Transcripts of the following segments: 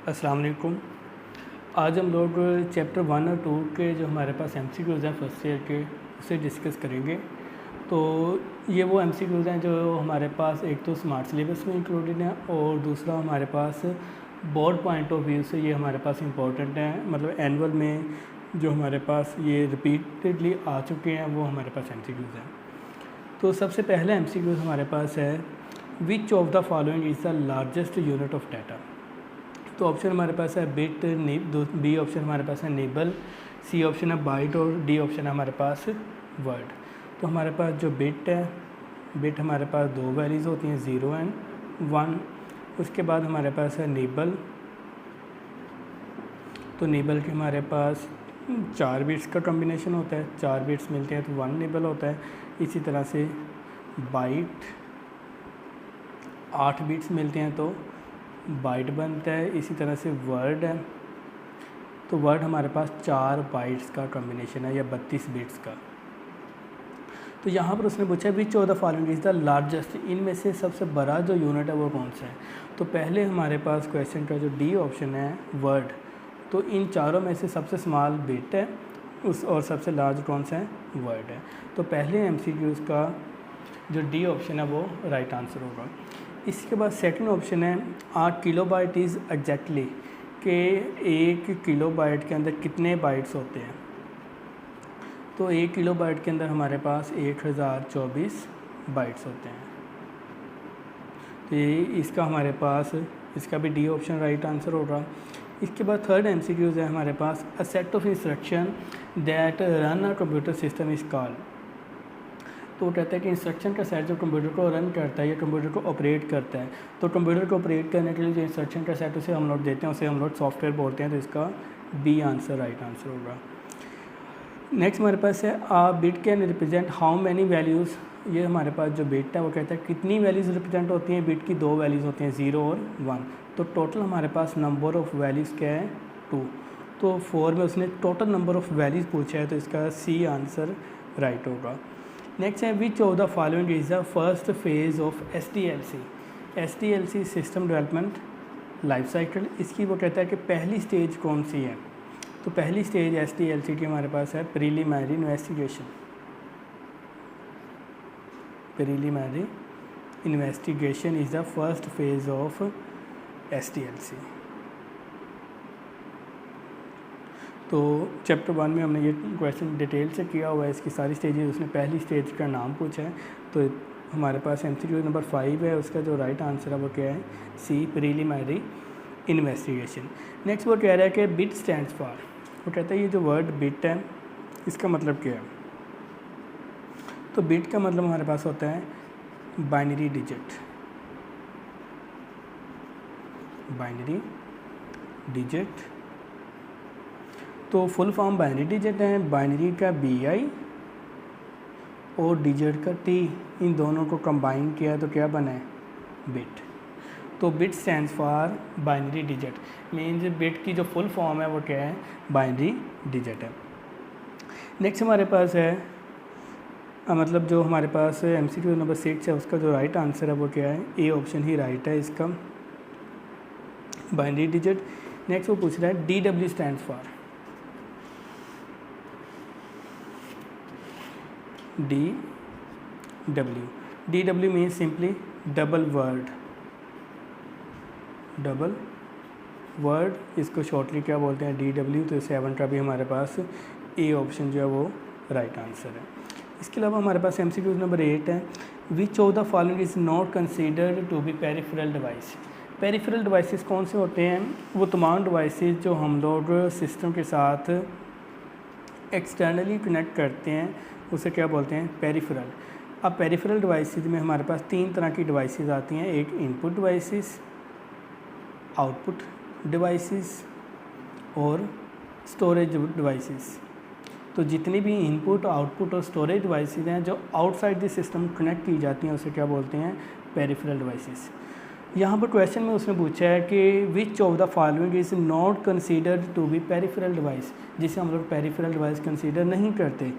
अस्सलाम वालेकुम। आज हम लोग चैप्टर 1 और 2 के जो हमारे पास एमसीक्यूज़ हैं फर्स्ट ईयर के उसे डिस्कस करेंगे। तो ये वो एमसीक्यूज़ हैं जो हमारे पास एक तो स्मार्ट सिलेबस में इंक्लूडेड हैं और दूसरा हमारे पास बोर्ड पॉइंट ऑफ व्यू से ये हमारे पास इंपॉर्टेंट हैं। मतलब एनुअल में जो हमारे पास ये रिपीटेडली आ चुके हैं वो हमारे पास एमसीक्यूज़ हैं। तो सबसे पहला एमसीक्यूज़ हमारे पास है, which of the following is the largest unit of data. तो ऑप्शन हमारे पास है बिट, बी ऑप्शन हमारे पास है निबल, सी ऑप्शन है बाइट और डी ऑप्शन है हमारे पास वर्ड। तो हमारे पास जो बिट है, बिट हमारे पास दो वैल्यूज़ होती हैं 0 एंड 1। उसके बाद हमारे पास है निबल, तो निबल के हमारे पास 4 बिट्स का कॉम्बिनेशन होता है, 4 बिट्स मिलते हैं तो 1 निबल होता है। इसी तरह से बाइट 8 बिट्स मिलते हैं तो बाइट बनता है। इसी तरह से वर्ड है, तो वर्ड हमारे पास 4 बाइट्स का कॉम्बिनेशन है या 32 बिट्स का। तो यहाँ पर उसने पूछा विच of the following is the largest, इनमें से सबसे बड़ा जो यूनिट है वो कौन सा है। तो पहले हमारे पास क्वेश्चन का जो डी ऑप्शन है वर्ड, तो इन चारों में से सबसे स्मॉल बिट है उस और सबसे लार्ज कौन सा है, वर्ड है। तो पहले एमसीक्यूज़ का जो डी ऑप्शन है वो राइट आंसर होगा। इसके बाद सेकंड ऑप्शन है 8 किलोबाइट इज़ एग्जैक्टली, के 1 किलोबाइट के अंदर कितने बाइट्स होते हैं। तो 1 किलोबाइट के अंदर हमारे पास 1024 बाइट्स होते हैं। तो ये इसका हमारे पास इसका भी डी ऑप्शन राइट आंसर होगा। इसके बाद थर्ड एमसीक्यूज़ है हमारे पास, a set of instruction that run a computer system is called. तो वो कहता है कि इंस्ट्रक्शन का सेट जो कंप्यूटर को रन करता है या कंप्यूटर को ऑपरेट करता है, तो कंप्यूटर को ऑपरेट करने के लिए जो इंस्ट्रक्शन का सेट उसे हम लोग देते हैं उसे हम लोग सॉफ्टवेयर बोलते हैं। तो इसका बी आंसर राइट आंसर होगा। नेक्स्ट हमारे पास है a bit can represent how many values. ये हमारे पास जो बिट है वो कहता है कितनी वैल्यूज़ रिप्रेजेंट होती हैं। बिट की 2 वैल्यूज़ होती हैं 0 और 1। तो टोटल हमारे पास नंबर ऑफ़ वैल्यूज़ क्या है 2। तो 4 में उसने टोटल नंबर ऑफ़ वैल्यूज़ पूछा है, तो इसका सी आंसर राइट होगा। नेक्स्ट है which of the following is the first phase of SDLC। SDLC system development life cycle, इसकी वो कहता है कि पहली स्टेज कौन सी है। तो पहली स्टेज SDLC की हमारे पास है preliminary investigation. Preliminary investigation is the first phase of SDLC। तो चैप्टर 1 में हमने ये क्वेश्चन डिटेल से किया हुआ है, इसकी सारी स्टेजेस। उसने पहली स्टेज का नाम पूछा है, तो हमारे पास एमसीक्यू नंबर 5 है, उसका जो राइट आंसर है वो क्या है, सी प्रीलिमिनरी इन्वेस्टिगेशन। नेक्स्ट वो कह रहा है कि बिट स्टैंड्स फॉर। वो कहता है ये जो वर्ड बिट है इसका मतलब क्या है। तो बिट का मतलब हमारे पास होता है बाइनरी डिजिट। बाइनरी डिजिट तो फुल फॉर्म बाइनरी डिजिट है, बाइनरी का BI और डिजिट का T, इन दोनों को कंबाइन किया तो क्या बना है, बिट। तो bit stands for binary digit, means bit की जो फुल फॉर्म है वो क्या है, बाइनरी डिजिट है। नेक्स्ट हमारे पास है मतलब जो हमारे पास एमसीक्यू नंबर 6 है, उसका जो राइट आंसर है वो क्या है, ए ऑप्शन ही राइट है इसका, बाइनरी डिजिट। नेक्स्ट वो पूछ रहा है DW stands for. DW means simply double word. Double word, इसको शॉर्टली क्या बोलते हैं, DW। तो 7 का भी हमारे पास ए ऑप्शन जो है वो राइट आंसर है। इसके अलावा हमारे पास एमसीक्यू नंबर 8 है, which of the following is not considered to be peripheral device. Peripheral devices कौन से होते हैं, वो तमाम डिवाइसेस जो हम लोग सिस्टम के साथ एक्सटर्नली कनेक्ट करते हैं उसे क्या बोलते हैं, पेरिफेरल। अब पेरिफेरल डिवाइसेस में हमारे पास 3 तरह की डिवाइसेस आती हैं, एक इनपुट डिवाइसेस, आउटपुट डिवाइसेस और स्टोरेज डिवाइसेस। तो जितनी भी इनपुट, आउटपुट और स्टोरेज डिवाइसेस हैं जो आउटसाइड द सिस्टम कनेक्ट की जाती हैं उसे क्या बोलते हैं, पेरिफेरल डिवाइसेस। यहाँ पर क्वेश्चन में उसने पूछा है कि which of the following is not considered to be peripheral device, जिसे हम लोग पेरिफेरल डिवाइस कंसीडर नहीं करते।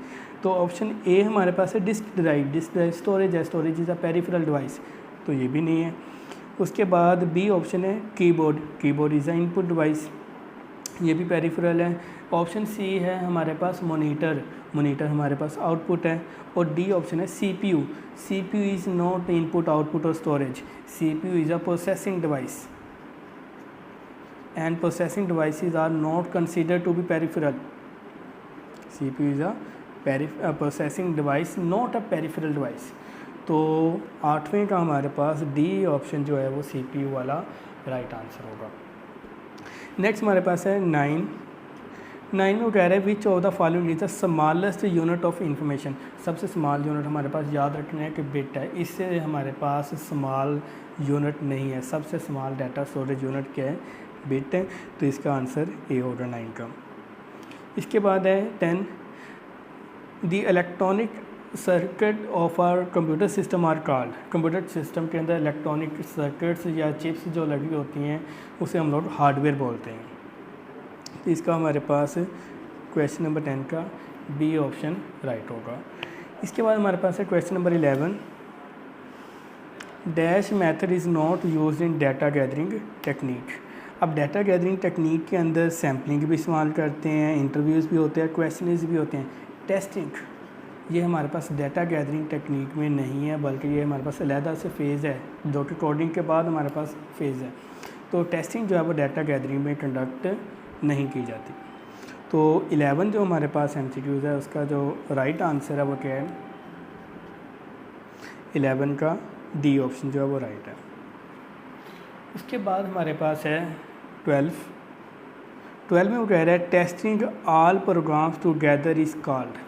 तो ऑप्शन ए हमारे पास है disk drive. Disk drive storage है, storage is a peripheral device, तो ये भी नहीं है। उसके बाद बी ऑप्शन है keyboard, keyboard is a input device, ये भी पेरिफेरल है। ऑप्शन सी है हमारे पास मॉनिटर, मॉनिटर हमारे पास आउटपुट है। और डी ऑप्शन है CPU, CPU is not input output और storage, CPU is a processing device and processing devices are not considered to be peripheral, CPU is a processing device not a peripheral device. तो 8वें का हमारे पास D option जो है वो CPU वाला right answer होगा। नेक्स्ट हमारे पास है 9 में वो कह रहे हैं which of the following is the smallest unit of information, सबसे स्मॉल यूनिट हमारे पास याद रखना है कि बिट है, इससे हमारे पास स्मॉल यूनिट नहीं है, सबसे स्मॉल डाटा स्टोरेज यूनिट क्या है, बिट है। तो इसका आंसर ए होगा 9 का। इसके बाद है 10 the electronic circuit of or computer system are called, computer system के अंदर इलेक्ट्रॉनिक सर्किट्स या चिप्स जो लगी होती हैं उसे हम लोग हार्डवेयर बोलते हैं। तो इसका हमारे पास क्वेश्चन नंबर 10 का बी ऑप्शन राइट होगा। इसके बाद हमारे पास है question number 11 dash method is not used in data gathering technique. अब डाटा गैदरिंग टेक्निक के अंदर सैम्पलिंग भी इस्तेमाल करते हैं, इंटरव्यूज़ भी होते हैं, क्वेश्चंस भी होते हैं, टेस्टिंग ये हमारे पास डाटा गैदरिंग टेक्निक में नहीं है, बल्कि ये हमारे पास अलहदा से फेज़ है जो कि कोडिंग के बाद हमारे पास फेज़ है। तो टेस्टिंग जो है वो डाटा गैदरिंग में कंडक्ट नहीं की जाती। तो 11 जो हमारे पास एमसीक्यूज़ है उसका जो राइट आंसर है वो क्या है, 11 का डी ऑप्शन जो है वो राइट है। उसके बाद हमारे पास है 12 में वो कह रहा है testing all programmes together is called.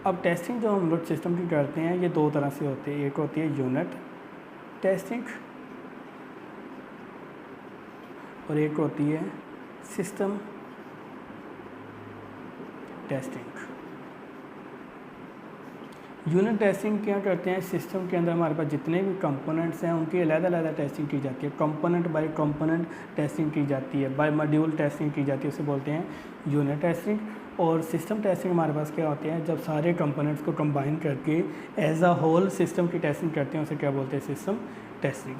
अब टेस्टिंग जो हम लोग सिस्टम की करते हैं ये दो तरह से होती है, एक होती है यूनिट टेस्टिंग और एक होती है सिस्टम टेस्टिंग। यूनिट टेस्टिंग क्या करते हैं, सिस्टम के अंदर हमारे पास जितने भी कंपोनेंट्स हैं उनकी अलग-अलग टेस्टिंग की जाती है, कंपोनेंट बाय कंपोनेंट टेस्टिंग की जाती है, बाय मॉड्यूल टेस्टिंग की जाती है, उसे बोलते हैं यूनिट टेस्टिंग। और सिस्टम टेस्टिंग हमारे पास क्या होती है, जब सारे कंपोनेंट्स को कंबाइन करके एज अ होल सिस्टम की टेस्टिंग करते हैं उसे क्या बोलते हैं, सिस्टम टेस्टिंग।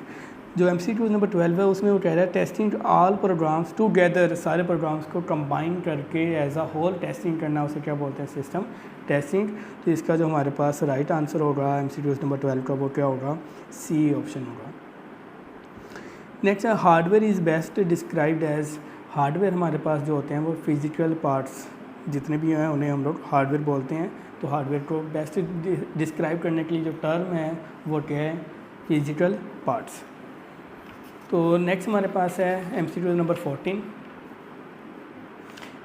जो MCQ नंबर 12 है उसमें वो कह रहा है टेस्टिंग ऑल प्रोग्राम्स टुगेदर, सारे प्रोग्राम्स को कंबाइन करके एज अ होल टेस्टिंग करना उसे क्या बोलते हैं, सिस्टम टेस्टिंग। तो इसका जो हमारे पास राइट आंसर होगा MCQ नंबर 12 का वो क्या होगा, सी ऑप्शन होगा। नेक्स्ट है hardware is best described as, hardware हमारे पास जो होते हैं वो फिज़िकल पार्ट्स जितने भी हैं उन्हें हम लोग हार्डवेयर बोलते हैं। तो हार्डवेयर को बेस्ट डिस्क्राइब करने के लिए जो टर्म है वो क्या है, फिज़िकल पार्ट्स। तो नेक्स्ट हमारे पास है MCQ नंबर 14।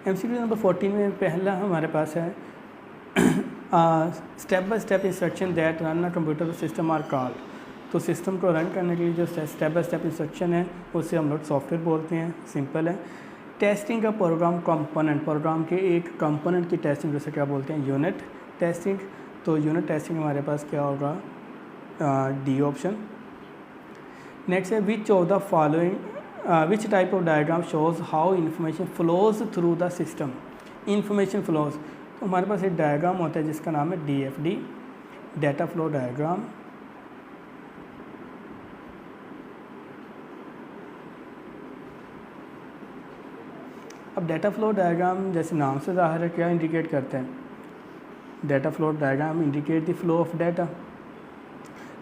MCQ नंबर 14 में पहला हमारे पास है step by step instruction that run a computer system are called. तो सिस्टम को रन करने के लिए जो स्टेप बाय स्टेप इंस्ट्रक्शन है उसे हम लोग सॉफ्टवेयर बोलते हैं, सिंपल है। टेस्टिंग का प्रोग्राम कंपोनेंट, प्रोग्राम के एक कंपोनेंट की टेस्टिंग जैसे क्या बोलते हैं, यूनिट टेस्टिंग। तो यूनिट टेस्टिंग हमारे पास क्या होगा, डी ऑप्शन। नेक्स्ट है which of the following, which type of diagram shows how information flows through the system, information flows. तो हमारे पास एक डायग्राम होता है जिसका नाम है DFD, डाटा फ्लो डायग्राम। अब डाटा फ्लो डायग्राम जैसे नाम से ज़ाहिर है क्या इंडिकेट करते हैं, data flow diagram indicate the flow of data.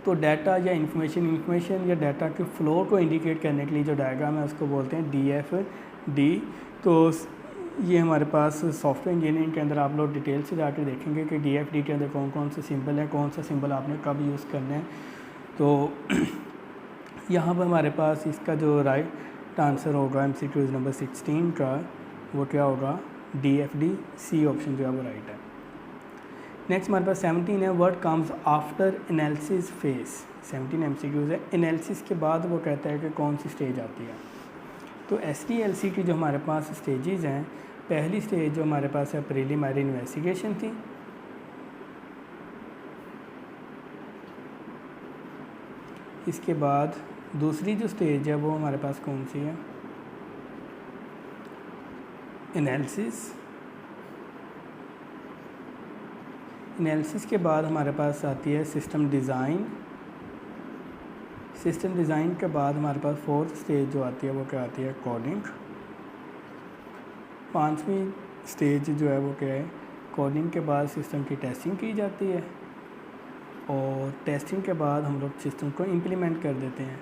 तो डाटा या इंफॉर्मेशन या डाटा के फ्लो को इंडिकेट करने के लिए जो डायग्राम है उसको बोलते हैं DFD। तो ये हमारे पास सॉफ्टवेयर इंजीनियरिंग के अंदर आप लोग डिटेल से जाकर देखेंगे कि DFD के अंदर कौन कौन से सिंबल हैं, कौन सा सिंबल आपने कब यूज़ करना है। तो यहाँ पर हमारे पास इसका जो राइट आंसर होगा MCQ नंबर 16 का वो क्या होगा, DFD, सी ऑप्शन जो है वो राइट है। नेक्स्ट हमारे पास 17 है word comes after analysis phase. 17 MCQs है, एनालिसिस के बाद वो कहता है कि कौन सी स्टेज आती है। तो SDLC की जो हमारे पास स्टेजेस हैं, पहली स्टेज जो हमारे पास है प्रीलिमिनरी इन्वेस्टिगेशन थी, इसके बाद दूसरी जो स्टेज है वो हमारे पास कौन सी है, एनालिसिस। एनालिसिस के बाद हमारे पास आती है सिस्टम डिज़ाइन, सिस्टम डिज़ाइन के बाद हमारे पास फोर्थ स्टेज जो आती है वो क्या आती है, कोडिंग। पांचवी स्टेज जो है वो क्या है, कोडिंग के बाद सिस्टम की टेस्टिंग की जाती है और टेस्टिंग के बाद हम लोग सिस्टम को इम्प्लीमेंट कर देते हैं,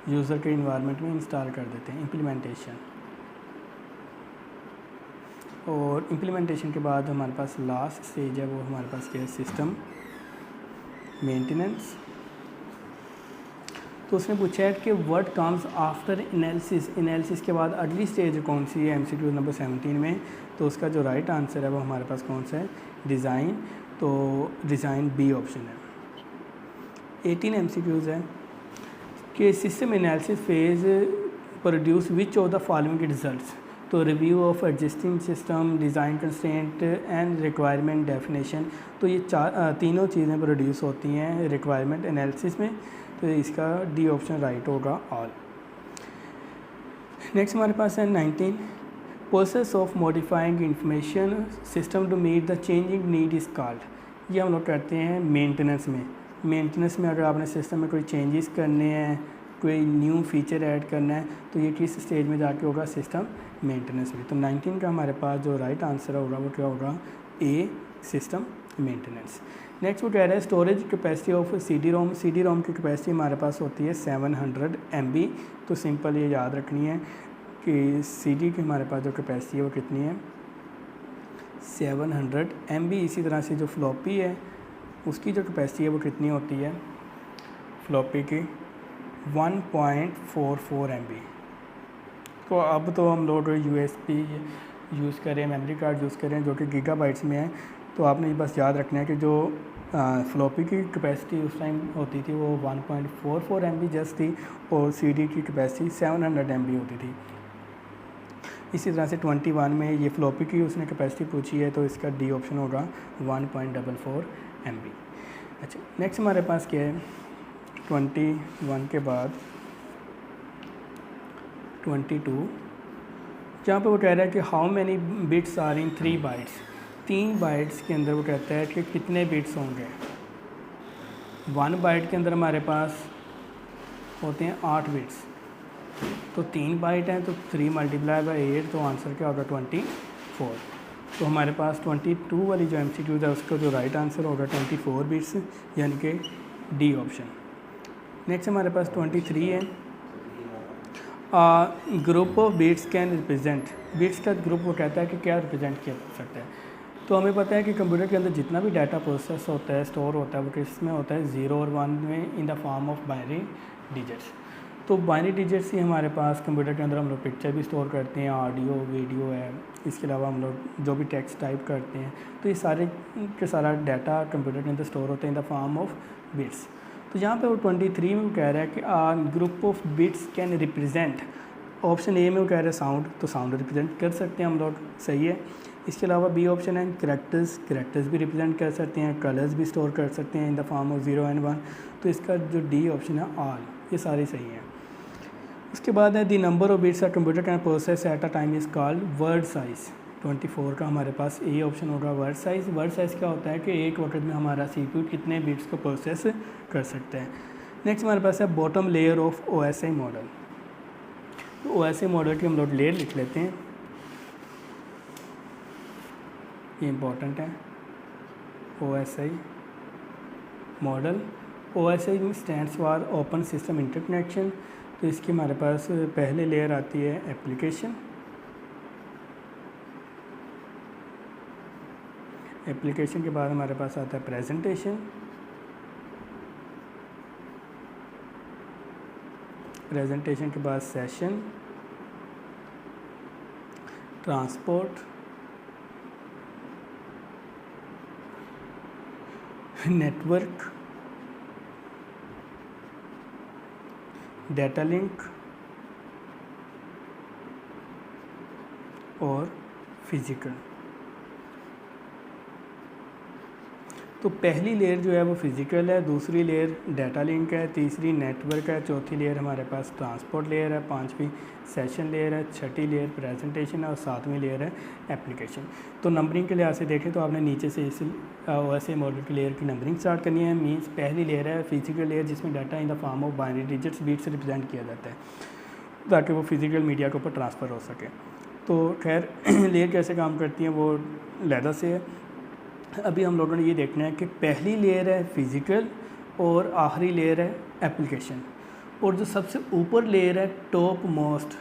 यूज़र के इन्वायरमेंट में इंस्टॉल कर देते हैं, इम्प्लीमेंटेशन। और इम्प्लीमेंटेशन के बाद हमारे पास लास्ट स्टेज है वो हमारे पास क्या है, सिस्टम मेंटेनेंस। तो उसने पूछा है कि what comes after analysis, analysis के बाद अगली स्टेज कौन सी है MCQ नंबर 17 में। तो उसका जो राइट आंसर है वो हमारे पास कौन सा है, डिज़ाइन। तो डिज़ाइन बी ऑप्शन है। 18 MCQs है कि system analysis phase produce which of the following results. तो review of existing system, design constraint and requirement definition. तो ये तीनों चीज़ें प्रोड्यूस होती हैं रिक्वायरमेंट एनालिसिस में। तो इसका डी ऑप्शन राइट होगा, ऑल। नेक्स्ट हमारे पास है 19, process of modifying information system to meet the changing need is called. ये हम लोग करते हैं मेंटेनेंस में। मेंटेनेंस में अगर आपने सिस्टम में कोई चेंजेस करने हैं, कोई न्यू फीचर ऐड करना है, तो ये किस स्टेज में जाके होगा, सिस्टम मेंटेनेंस में। तो 19 का हमारे पास जो राइट आंसर होगा वो क्या होगा, ए, सिस्टम मेंटेनेंस। नेक्स्ट वो कह रहा है storage capacity of CD-ROM। CD-ROM की कैपेसिटी हमारे पास होती है 700 MB। तो सिंपल ये याद रखनी है कि CD की हमारे पास जो कैपेसिटी है वो कितनी है, 700 MB। इसी तरह से जो फ्लॉपी है उसकी जो कैपेसिटी है वो कितनी होती है, फ्लॉपी की 1.44 MB। तो अब तो हम लोग USB यूज़ करें, मेमोरी कार्ड यूज़ करें जो कि गीगाबाइट्स में है। तो आपने ये बस याद रखना है कि जो फ्लॉपी की कैपेसिटी उस टाइम होती थी वो 1.44 MB जस्ट थी और CD की कैपेसिटी 700 MB होती थी। इसी तरह से 21 में ये फ्लॉपी की उसने कैपेसिटी पूछी है, तो इसका डी ऑप्शन होगा 1.44 MB। अच्छा, नेक्स्ट हमारे पास क्या है, 21 के बाद 22, जहाँ पे वो कह रहा है कि how many bits are in 3 bytes. 3 bytes के अंदर वो कहता है कि कितने बिट्स होंगे। 1 बाइट के अंदर हमारे पास होते हैं 8 बिट्स। तो 3 बाइट हैं तो 3 × 8, तो आंसर क्या होगा, 24। तो हमारे पास 22 वाली जो MCQ है उसका जो राइट आंसर होगा 24 बिट्स, यानी कि डी ऑप्शन। नेक्स्ट हमारे पास 23 है, group of bits can represent. Bits का ग्रुप वो कहता है कि क्या रिप्रेजेंट किया जा सकता है। तो हमें पता है कि कंप्यूटर के अंदर जितना भी डाटा प्रोसेस होता है, स्टोर होता है, वो किस में होता है, 0 और 1 में, इन the form of binary digits. तो बाइनरी डिजिट्स ही हमारे पास कंप्यूटर के अंदर हम लोग पिक्चर भी स्टोर करते हैं, ऑडियो वीडियो है, इसके अलावा हम लोग जो भी टेक्स्ट टाइप करते हैं, तो ये सारे के सारा डाटा कंप्यूटर के अंदर स्टोर होता है इन द फॉर्म ऑफ बिट्स। तो यहाँ पे वो 23 में वो कह रहा है कि group of bits can represent. Option A में वो कह रहा है साउंड, तो साउंड रिप्रेजेंट कर सकते हैं हम लोग, सही है। इसके अलावा बी ऑप्शन है करैक्टर्स भी रिप्रेजेंट कर सकते हैं, कलर्स भी स्टोर कर सकते हैं इन द फॉर्म ऑफ 0 और 1। तो इसका जो डी ऑप्शन है ऑल, ये सारे सही हैं। उसके बाद है the number of bits computer can process at a time is called word size. 24 का हमारे पास ए ऑप्शन होगा, वर्ड साइज़। वर्ड साइज़ क्या होता है कि एक वक्त में हमारा CPU कितने बिट्स को प्रोसेस कर सकता है। नेक्स्ट हमारे पास है bottom layer of OSI model. तो OSI मॉडल की हम लोग लेयर लिख लेते हैं, ये इम्पोर्टेंट है। OSI model, OSI stands for open system interconnection. तो इसकी हमारे पास पहले लेयर आती है एप्लीकेशन। एप्लीकेशन के बाद हमारे पास आता है प्रेजेंटेशन। प्रेजेंटेशन के बाद session, transport, network, data link और फिजिकल। तो पहली लेयर जो है वो फिज़िकल है, दूसरी लेयर डाटा लिंक है, तीसरी नेटवर्क है, चौथी लेयर हमारे पास ट्रांसपोर्ट लेयर है, पांचवी सेशन लेयर है, छठी लेयर प्रेजेंटेशन है और सातवीं लेयर है एप्लीकेशन। तो नंबरिंग के लिहाज से देखें तो आपने नीचे से इस OSI मॉडल की लेयर की नंबरिंग स्टार्ट करनी है। मीन्स पहली लेयर है फिजिकल लेयर, जिसमें data in the form of binary digits bit से रिप्रेजेंट किया जाता है ताकि वो फिजिकल मीडिया के ऊपर ट्रांसफ़र हो सके। तो खैर लेयर कैसे काम करती हैं वो लैदा से है। अभी हम लोगों ने ये देखना है कि पहली लेयर है फिज़िकल और आखिरी लेयर है एप्लीकेशन, और जो सबसे ऊपर लेयर है टॉप मोस्ट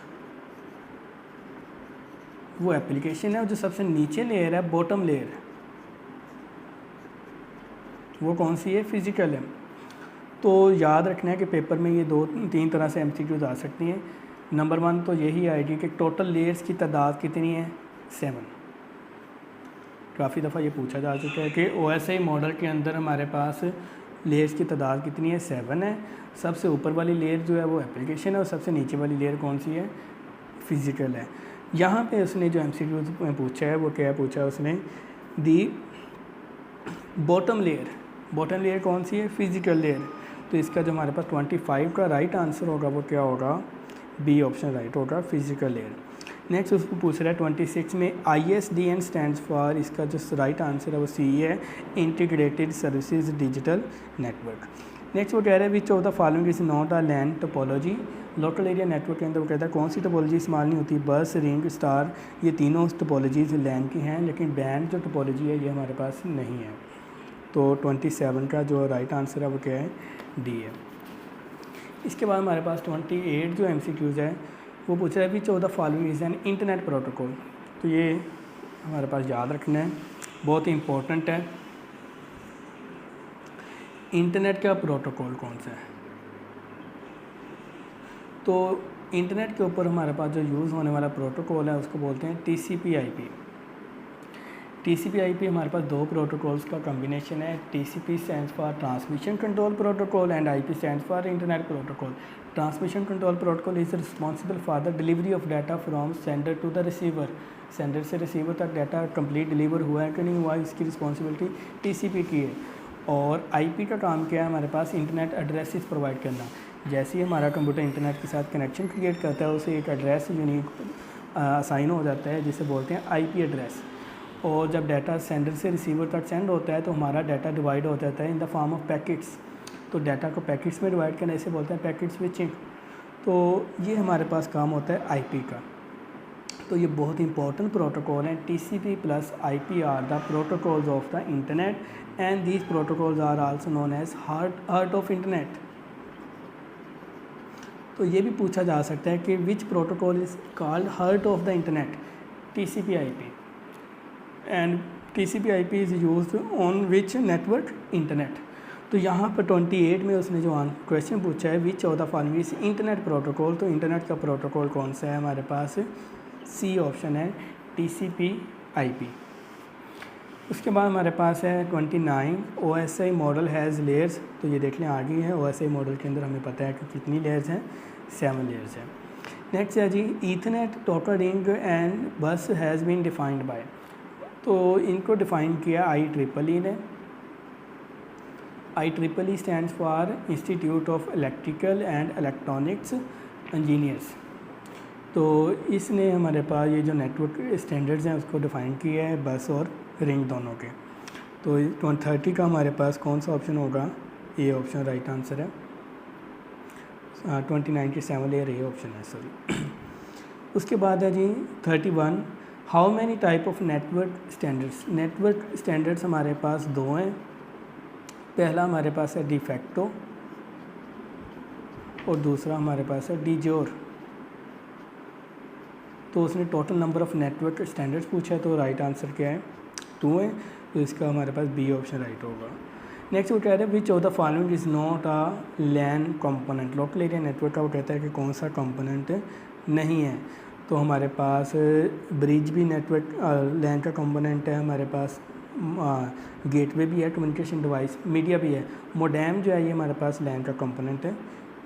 वो एप्लीकेशन है, और जो सबसे नीचे लेयर है बॉटम लेयर वो कौन सी है, फिज़िकल है। तो याद रखना है कि पेपर में ये 2-3 तरह से MCQs आ सकती हैं। नंबर 1 तो यही आएगी कि टोटल लेयर्स की तादाद कितनी है, 7। काफ़ी दफ़ा ये पूछा जा चुका है कि OSI मॉडल के अंदर हमारे पास लेयर्स की तादाद कितनी है, 7 है। सबसे ऊपर वाली लेयर जो है वो एप्लीकेशन है और सबसे नीचे वाली लेयर कौन सी है, फिज़िकल है। यहाँ पे उसने जो MCQ में पूछा है वो क्या पूछा है उसने, दी बॉटम लेयर कौन सी है, फिज़िकल लेयर। तो इसका जो हमारे पास 25 का राइट आंसर होगा वो क्या होगा, बी ऑप्शन राइट होगा, फिज़िकल लेयर। नेक्स्ट उसको पूछ रहा है 26 में ISDN स्टैंड्स फॉर, इसका जो राइट आंसर है वो सी है, integrated services digital network. Next वो कह रहा है which of the following is not a LAN topology. Local area network के अंदर वो कहता है कौन सी टोपोलॉजी इस्तेमाल नहीं होती, बस, रिंग, स्टार, ये तीनों टोपोलॉजीज लैन की हैं, लेकिन बैंड जो टोपोलॉजी है ये हमारे पास नहीं है। तो 27 का जो राइट आंसर है वो क्या है, डी है। इसके बाद हमारे पास 28 जो MCQs है वो पूछ रहा है which of the following is an internet protocol. तो ये हमारे पास याद रखना है, बहुत ही इम्पोर्टेंट है। इंटरनेट का प्रोटोकॉल कौन सा है, तो इंटरनेट के ऊपर हमारे पास जो यूज़ होने वाला प्रोटोकॉल है उसको बोलते हैं TCP/IP। TCP/IP हमारे पास 2 प्रोटोकॉल्स का कम्बिनेशन है। TCP stands for transmission control protocol and IP stands for internet protocol. Transmission control protocol is responsible for the delivery of data from sender to the receiver. Sender से receiver तक data complete deliver हुआ है कि नहीं हुआ, इसकी responsibility TCP की है। और IP का काम क्या है, हमारे पास इंटरनेट एड्रेसेस प्रोवाइड करना। जैसे ही हमारा कंप्यूटर इंटरनेट के साथ कनेक्शन क्रिएट करता है उसे एक एड्रेस यूनिक असाइन हो जाता है जिसे बोलते हैं IP एड्रेस। और जब डाटा सेंडर से रिसीवर तक सेंड होता है तो हमारा डाटा डिवाइड हो जाता है इन द फॉर्म ऑफ पैकेट्स। तो डाटा को पैकेट्स में डिवाइड करना इसे बोलते हैं पैकेट स्विचिंग। तो ये हमारे पास काम होता है IP का। तो ये बहुत इंपॉर्टेंट प्रोटोकॉल है। TCP plus IP are the protocols of the internet and these protocols are also known as heart of internet. तो ये भी पूछा जा सकता है कि which protocol is called heart of the internet, TCP/IP। And TCP/IP is used on which network, internet. तो यहाँ पर 28 में उसने जो क्वेश्चन पूछा है which of the following is internet protocol, तो इंटरनेट का प्रोटोकॉल कौन सा है हमारे पास, सी ऑप्शन है, TCP/IP। उसके बाद हमारे पास है 29 OSI मॉडल हैज़ लेयर्स। तो ये देख लें आ गई है, OSI मॉडल के अंदर हमें पता है कि कितनी लेयर्स हैं, 7 लेयर्स हैं। नेक्स्ट है जी ईथरनेट, टोटल रिंग एंड बस हैज़ बीन डिफाइंड बाय। तो इनको डिफ़ाइन किया IEEE ने। IEEE stands for institute of electrical and electronics engineers. तो इसने हमारे पास ये जो नेटवर्क स्टैंडर्ड्स हैं उसको डिफ़ाइन किया है बस और रिंग दोनों के। तो 30 का हमारे पास कौन सा ऑप्शन होगा, ए ऑप्शन राइट आंसर है। 29 की 7 लेयर ए ऑप्शन है, सॉरी। उसके बाद है जी 31 how many type of network standards. Network standards हमारे पास 2 हैं। पहला हमारे पास है डिफैक्टो और दूसरा हमारे पास है डिजोर। तो उसने total number of network standards पूछा है, तो राइट आंसर क्या है, 2 है। तो इसका हमारे पास बी ऑप्शन राइट होगा। नेक्स्ट वो कह रहे हैं which of the following is not a LAN component. Local area network का वो कहता है कि कौन सा कंपोनेंट नहीं है। तो हमारे पास ब्रिज भी नेटवर्क लैन का कंपोनेंट है, हमारे पास गेटवे भी है, कम्युनिकेशन डिवाइस, मीडिया भी है। मोडेम जो है ये हमारे पास लैन का कंपोनेंट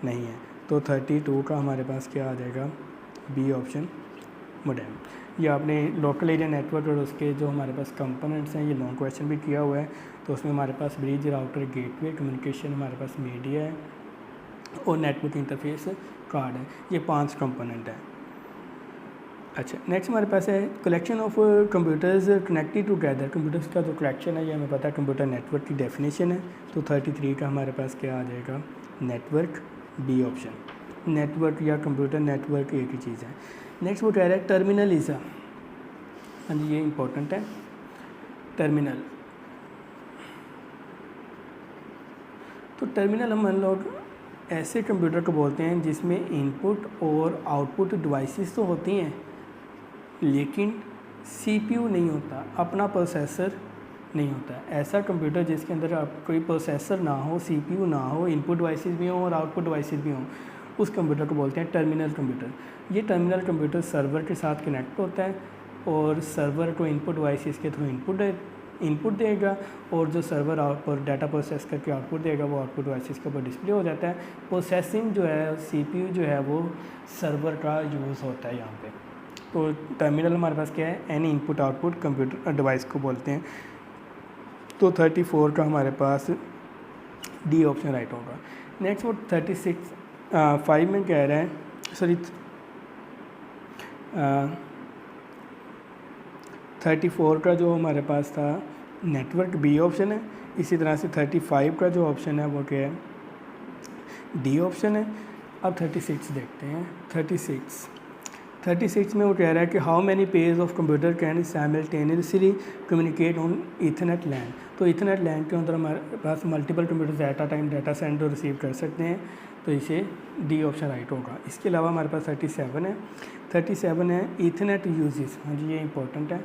नहीं है। तो 32 का हमारे पास क्या आ जाएगा, बी ऑप्शन मोडेम। ये आपने लोकल एरिया नेटवर्क और उसके जो हमारे पास कंपोनेंट्स हैं ये लॉन्ग क्वेश्चन भी किया हुआ है। तो उसमें हमारे पास ब्रिज, राउटर, गेटवे, कम्युनिकेशन, हमारे पास मीडिया है और नेटवर्क इंटरफेस कार्ड है। ये 5 कंपोनेंट हैं। अच्छा, नेक्स्ट हमारे पास है collection of computers connected together. Computers का जो कलेक्शन है ये हमें पता है कंप्यूटर नेटवर्क की डेफिनेशन है। तो 33 का हमारे पास क्या आ जाएगा, नेटवर्क, बी ऑप्शन। नेटवर्क या कंप्यूटर नेटवर्क एक ही चीज़ है। नेक्स्ट वो कह रहा है टर्मिनल इज़ अ, हाँ जी ये इंपॉर्टेंट है, टर्मिनल। तो टर्मिनल हम लोग ऐसे कंप्यूटर को बोलते हैं जिसमें इनपुट और आउटपुट डिवाइसेस तो होती हैं लेकिन सीपीयू नहीं होता, अपना प्रोसेसर नहीं होता। ऐसा कंप्यूटर जिसके अंदर आप कोई प्रोसेसर ना हो, सीपीयू ना हो, इनपुट डिवाइसेस भी हों और आउटपुट डिवाइसेस भी हों, उस कंप्यूटर को बोलते हैं टर्मिनल कंप्यूटर। ये टर्मिनल कंप्यूटर सर्वर के साथ कनेक्ट होता है और सर्वर को इनपुट डिवाइसेस के थ्रू इनपुट देगा और जो सर्वर आउटपुट डाटा प्रोसेस करके आउटपुट देगा वो आउटपुट डिवाइसेस के ऊपर डिस्प्ले हो जाता है। प्रोसेसिंग जो है, सीपीयू जो है वो सर्वर का यूज़ होता है यहाँ पे। तो टर्मिनल हमारे पास क्या है, any input output computer device को बोलते हैं। तो 34 का हमारे पास डी ऑप्शन राइट होगा। नेक्स्ट वो 5 में कह रहा है, सॉरी 34 का जो हमारे पास था नेटवर्क, बी ऑप्शन है। इसी तरह से 35 का जो ऑप्शन है वो क्या है, डी ऑप्शन है। अब 36 देखते हैं। 36 में वो कह रहा है कि how many pairs of computer can simultaneously communicate on Ethernet LAN. तो ईथरनेट लैन के अंदर हमारे पास multiple computers at a time data send और रिसीव कर सकते हैं। तो इसे डी ऑप्शन राइट होगा। इसके अलावा हमारे पास 37 है ईथरनेट यूजेस। हाँ जी ये इंपॉर्टेंट है,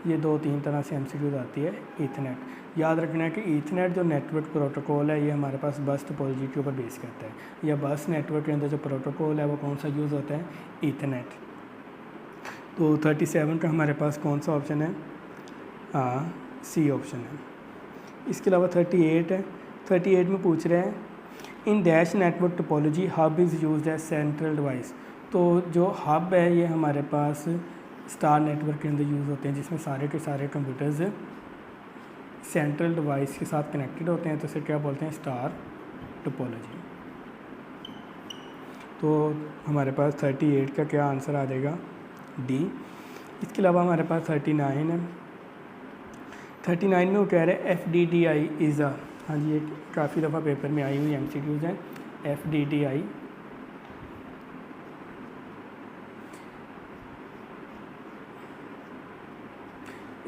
ये 2-3 तरह से एमसीक्यूज आती है। ईथरनेट याद रखना है कि ईथरनेट जो नेटवर्क प्रोटोकॉल है ये हमारे पास बस टोपोलॉजी के ऊपर बेस करता है। या बस नेटवर्क के अंदर जो प्रोटोकॉल है वो कौन सा यूज़ होता है, ईथरनेट। तो 37 का हमारे पास कौन सा ऑप्शन है, सी ऑप्शन है। इसके अलावा 38 है। 38 में पूछ रहे हैं in dash network topology hub is used as central device. तो जो हब है ये हमारे पास स्टार नेटवर्क के अंदर यूज़ होते हैं जिसमें सारे के सारे कंप्यूटर्स सेंट्रल डिवाइस के साथ कनेक्टेड होते हैं। तो इसे क्या बोलते हैं, स्टार टोपोलॉजी। तो हमारे पास 38 का क्या आंसर आ जाएगा, डी। इसके अलावा हमारे पास 39 है। 39 में वो कह रहे हैं FDDI इज़ अ, हाँ जी ये काफ़ी दफ़ा पेपर में आई हुई MCQs हैं।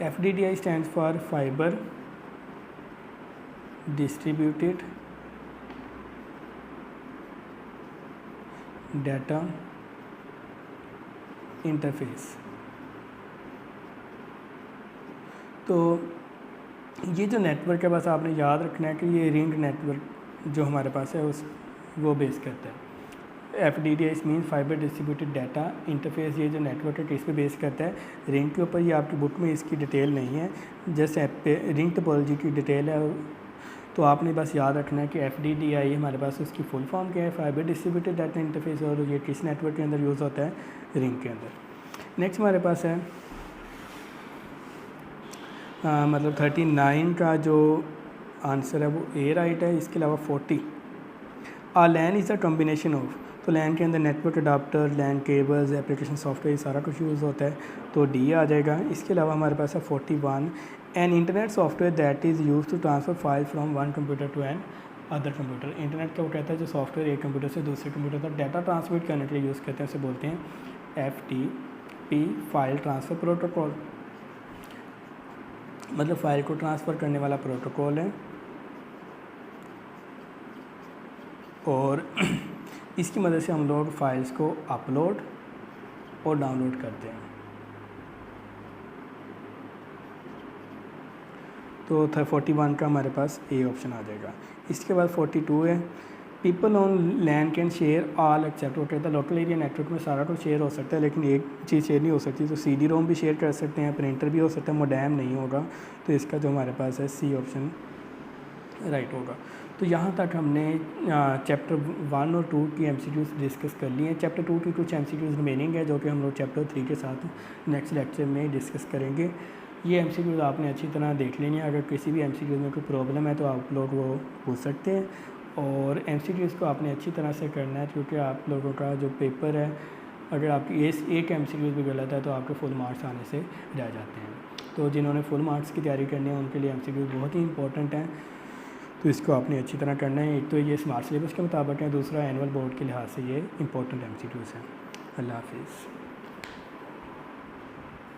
FDDI stands for Fiber Distributed Data Interface। तो ये जो नेटवर्क है बस आपने याद रखना है कि ये रिंग नेटवर्क जो हमारे पास है उस वो बेस करता है। FDDI mean fibre distributed data interface. ये जो नेटवर्क है किस पे बेस करता है, रिंग के ऊपर। ये आपकी बुक में इसकी डिटेल नहीं है, जस्ट ऐप पे रिंग टोपोलॉजी की डिटेल है। तो आपने बस याद रखना है कि FDDI हमारे पास उसकी फुल फॉर्म क्या है, फाइबर डिस्ट्रीब्यूटेड डाटा इंटरफेस, और ये किस नेटवर्क के अंदर यूज़ होता है, रिंग के अंदर। नेक्स्ट हमारे पास है मतलब 39 का जो आंसर है वो ए राइट है। इसके अलावा 40 लैन इज़ अ कॉम्बिनेशन ऑफ। तो लैन के अंदर नेटवर्क अडाप्टर, लैन केबल्स, एप्लीकेशन सॉफ्टवेयर सारा कुछ यूज़ होता है। तो डी आ जाएगा। इसके अलावा हमारे पास है 41 an internet software that is use to transfer file from one computer to another computer. Internet क्या वो कहता है जो सॉफ्टवेयर एक कंप्यूटर से दूसरे कंप्यूटर तक डाटा ट्रांसमिट करने के लिए यूज़ करते हैं उसे बोलते हैं FTP, फाइल ट्रांसफ़र प्रोटोकॉल। मतलब फ़ाइल को ट्रांसफ़र करने वाला प्रोटोकॉल है। और इसकी मदद से हम लोग फाइल्स को अपलोड और डाउनलोड करते हैं। तो 41 का हमारे पास ए ऑप्शन आ जाएगा। इसके बाद 42 है people on LAN can share all except. वो कहता है लोकल एरिया नेटवर्क में सारा कुछ शेयर हो सकता है लेकिन एक चीज़ शेयर नहीं हो सकती। तो CD-ROM भी शेयर कर सकते हैं, प्रिंटर भी हो सकता है, मोडेम नहीं होगा। तो इसका जो हमारे पास है सी ऑप्शन राइट होगा। तो यहाँ तक हमने चैप्टर 1 और 2 की MCQs डिस्कस कर लिए हैं। चैप्टर 2 की कुछ MCQs रिमेनिंग है जो कि हम लोग चैप्टर 3 के साथ नेक्स्ट लेक्चर में डिस्कस करेंगे। ये MCQs आपने अच्छी तरह देख लेनी है। अगर किसी भी MCQs में कोई प्रॉब्लम है तो आप लोग वो पूछ सकते हैं, और MCQs को आपने अच्छी तरह से करना है, क्योंकि आप लोगों का जो पेपर है, अगर आपकी एक MCQs भी गलत है तो आपके फुल मार्क्स आने से रह जाते हैं। तो जिन्होंने फुल मार्क्स की तैयारी करनी है उनके लिए MCQs बहुत ही इंपॉर्टेंट हैं, तो इसको आपने अच्छी तरह करना है। एक तो ये स्मार्ट सिलेबस के मुताबिक है, दूसरा एनुअल बोर्ड के लिहाज से ये इंपॉर्टेंट MCQs हैं। अल्लाह हाफिज़।